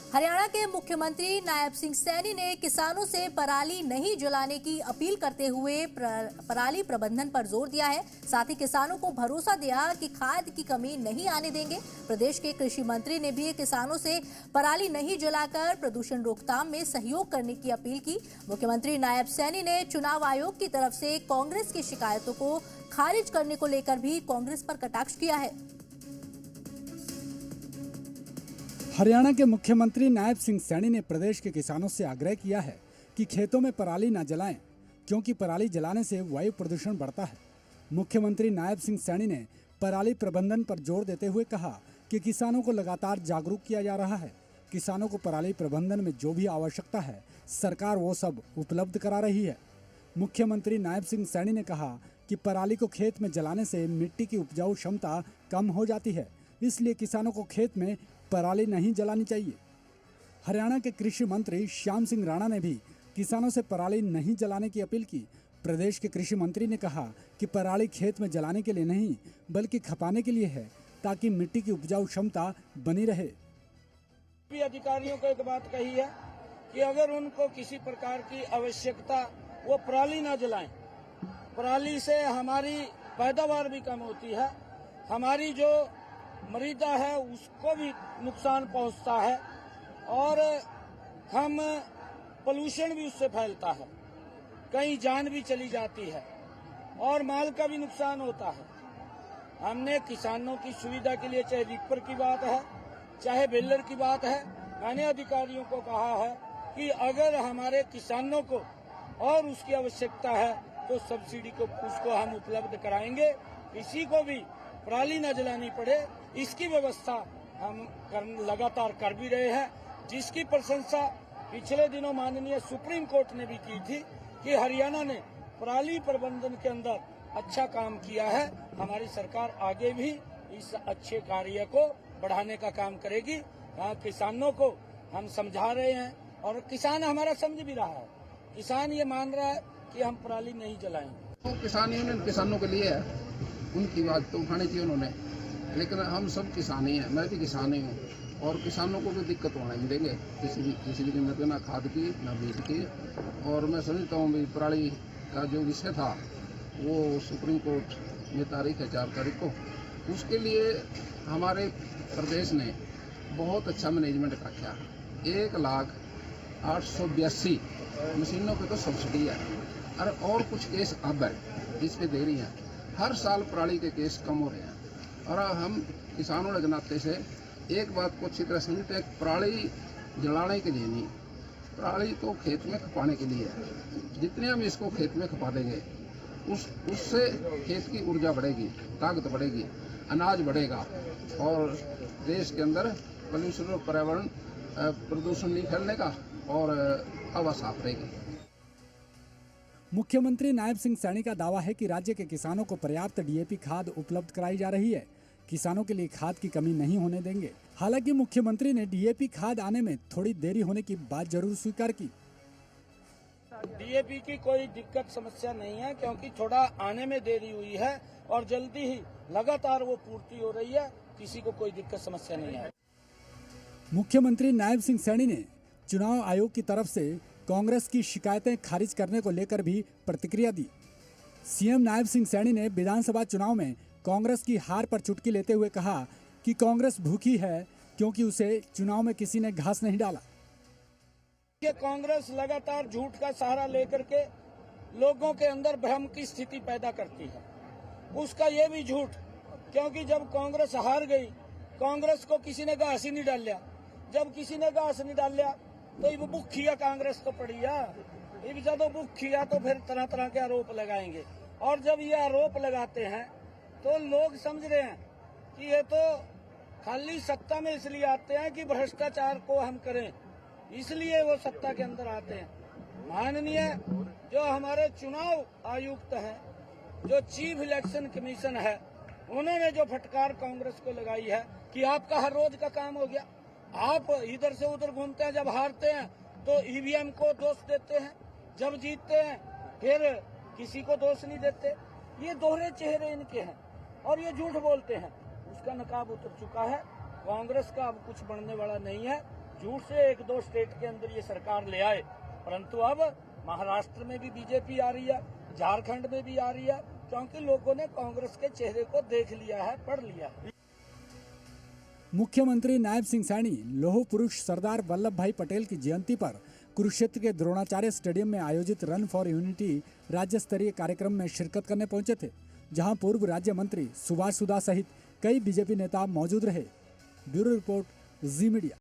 हरियाणा के मुख्यमंत्री नायब सिंह सैनी ने किसानों से पराली नहीं जलाने की अपील करते हुए पराली प्रबंधन पर जोर दिया है। साथ ही किसानों को भरोसा दिया कि खाद की कमी नहीं आने देंगे। प्रदेश के कृषि मंत्री ने भी किसानों से पराली नहीं जलाकर प्रदूषण रोकथाम में सहयोग करने की अपील की। मुख्यमंत्री नायब सैनी ने चुनाव आयोग की तरफ से कांग्रेस की शिकायतों को खारिज करने को लेकर भी कांग्रेस पर कटाक्ष किया है। हरियाणा के मुख्यमंत्री नायब सिंह सैनी ने प्रदेश के किसानों से आग्रह किया है कि खेतों में पराली न जलाएं, क्योंकि पराली जलाने से वायु प्रदूषण बढ़ता है। मुख्यमंत्री नायब सिंह सैनी ने पराली प्रबंधन पर जोर देते हुए कहा कि किसानों को लगातार जागरूक किया जा रहा है। किसानों को पराली प्रबंधन में जो भी आवश्यकता है सरकार वो सब उपलब्ध करा रही है। मुख्यमंत्री नायब सिंह सैनी ने कहा कि पराली को खेत में जलाने से मिट्टी की उपजाऊ क्षमता कम हो जाती है, इसलिए किसानों को खेत में पराली नहीं जलानी चाहिए। हरियाणा के कृषि मंत्री श्याम सिंह राणा ने भी किसानों से पराली नहीं जलाने की अपील की। प्रदेश के कृषि मंत्री ने कहा कि पराली खेत में जलाने के लिए नहीं बल्कि खपाने के लिए है, ताकि मिट्टी की उपजाऊ क्षमता बनी रहे। अधिकारियों को एक बात कही है कि अगर उनको किसी प्रकार की आवश्यकता वो पराली न जलाएं। पराली से हमारी पैदावार भी कम होती है, हमारी जो मृदा है उसको भी नुकसान पहुंचता है और हम पोल्यूशन भी उससे फैलता है, कहीं जान भी चली जाती है और माल का भी नुकसान होता है। हमने किसानों की सुविधा के लिए चाहे रीपर की बात है चाहे बेलर की बात है, मैंने अधिकारियों को कहा है कि अगर हमारे किसानों को और उसकी आवश्यकता है तो सब्सिडी को उसको हम उपलब्ध कराएंगे। किसी को भी पराली न जलानी पड़े इसकी व्यवस्था हम लगातार कर भी रहे हैं, जिसकी प्रशंसा पिछले दिनों माननीय सुप्रीम कोर्ट ने भी की थी कि हरियाणा ने पराली प्रबंधन के अंदर अच्छा काम किया है। हमारी सरकार आगे भी इस अच्छे कार्य को बढ़ाने का काम करेगी। किसानों को हम समझा रहे हैं और किसान हमारा समझ भी रहा है। किसान ये मान रहा है कि हम पराली नहीं जलाएंगे। तो किसान यूनियन किसानों के लिए है, उनकी बात तो उठानी चाहिए उन्होंने, लेकिन हम सब किसान ही हैं, मैं भी किसान ही हूँ और किसानों को भी दिक्कत होने नहीं देंगे किसी भी कीमत पे, ना खाद की ना बीज की। और मैं समझता हूँ भी पराली का जो विषय था वो सुप्रीम कोर्ट में तारीख है 4 तारीख को, उसके लिए हमारे प्रदेश ने बहुत अच्छा मैनेजमेंट रखा। 1,08,82 मशीनों पे तो सब्सिडी है और कुछ केस अब है इस पे दे रही हैं। हर साल पराली के केस कम हो रहे हैं और हम किसानों के नाते से एक बात को अच्छी तरह समझते हैं, पराली जलाने के लिए नहीं, पराली तो खेत में खपाने के लिए है। जितने हम इसको खेत में खपा देंगे उससे खेत की ऊर्जा बढ़ेगी, ताकत बढ़ेगी, अनाज बढ़ेगा और देश के अंदर पोल्यूशन और पर्यावरण प्रदूषण नहीं फैलने का और हवा साफ रहेगी। मुख्यमंत्री नायब सिंह सैनी का दावा है कि राज्य के किसानों को पर्याप्त डीएपी खाद उपलब्ध कराई जा रही है। किसानों के लिए खाद की कमी नहीं होने देंगे। हालांकि मुख्यमंत्री ने डीएपी खाद आने में थोड़ी देरी होने की बात जरूर स्वीकार की। डीएपी की कोई दिक्कत समस्या नहीं है, क्योंकि थोड़ा आने में देरी हुई है और जल्दी ही लगातार वो पूर्ति हो रही है, किसी को कोई दिक्कत समस्या नहीं है। मुख्यमंत्री नायब सिंह सैनी ने चुनाव आयोग की तरफ से कांग्रेस की शिकायतें खारिज करने को लेकर भी प्रतिक्रिया दी। सीएम नायब सिंह सैनी ने विधानसभा चुनाव में कांग्रेस की हार पर चुटकी लेते हुए कहा कि कांग्रेस भूखी है क्योंकि उसे चुनाव में किसी ने घास नहीं डाला। कांग्रेस लगातार झूठ का सहारा लेकर के लोगों के अंदर भ्रम की स्थिति पैदा करती है। उसका ये भी झूठ, क्योंकि जब कांग्रेस हार गई कांग्रेस को किसी ने घास ही नहीं डालिया। जब किसी ने घास नहीं डालिया तो ये भूखिया कांग्रेस तो पड़ी है। ये जब भूखिया तो फिर तरह तरह के आरोप लगाएंगे और जब ये आरोप लगाते हैं तो लोग समझ रहे हैं कि ये तो खाली सत्ता में इसलिए आते हैं कि भ्रष्टाचार को हम करें, इसलिए वो सत्ता के अंदर आते हैं। माननीय जो हमारे चुनाव आयुक्त हैं, जो चीफ इलेक्शन कमीशन है, उन्होंने जो फटकार कांग्रेस को लगाई है कि आपका हर रोज का काम हो गया, आप इधर से उधर घूमते हैं, जब हारते हैं तो ईवीएम को दोष देते हैं, जब जीतते हैं फिर किसी को दोष नहीं देते। ये दोहरे चेहरे इनके हैं और ये झूठ बोलते हैं। उसका नकाब उतर चुका है। कांग्रेस का अब कुछ बनने वाला नहीं है। झूठ से 1-2 स्टेट के अंदर ये सरकार ले आए, परंतु अब महाराष्ट्र में भी बीजेपी आ रही है, झारखंड में भी आ रही है, क्योंकि लोगों ने कांग्रेस के चेहरे को देख लिया है, पढ़ लिया है। मुख्यमंत्री नायब सिंह सैनी लौह पुरुष सरदार वल्लभ भाई पटेल की जयंती पर कुरुक्षेत्र के द्रोणाचार्य स्टेडियम में आयोजित रन फॉर यूनिटी राज्य स्तरीय कार्यक्रम में शिरकत करने पहुंचे थे, जहां पूर्व राज्य मंत्री सुभाष सुधा सहित कई बीजेपी नेता मौजूद रहे। ब्यूरो रिपोर्ट, जी मीडिया।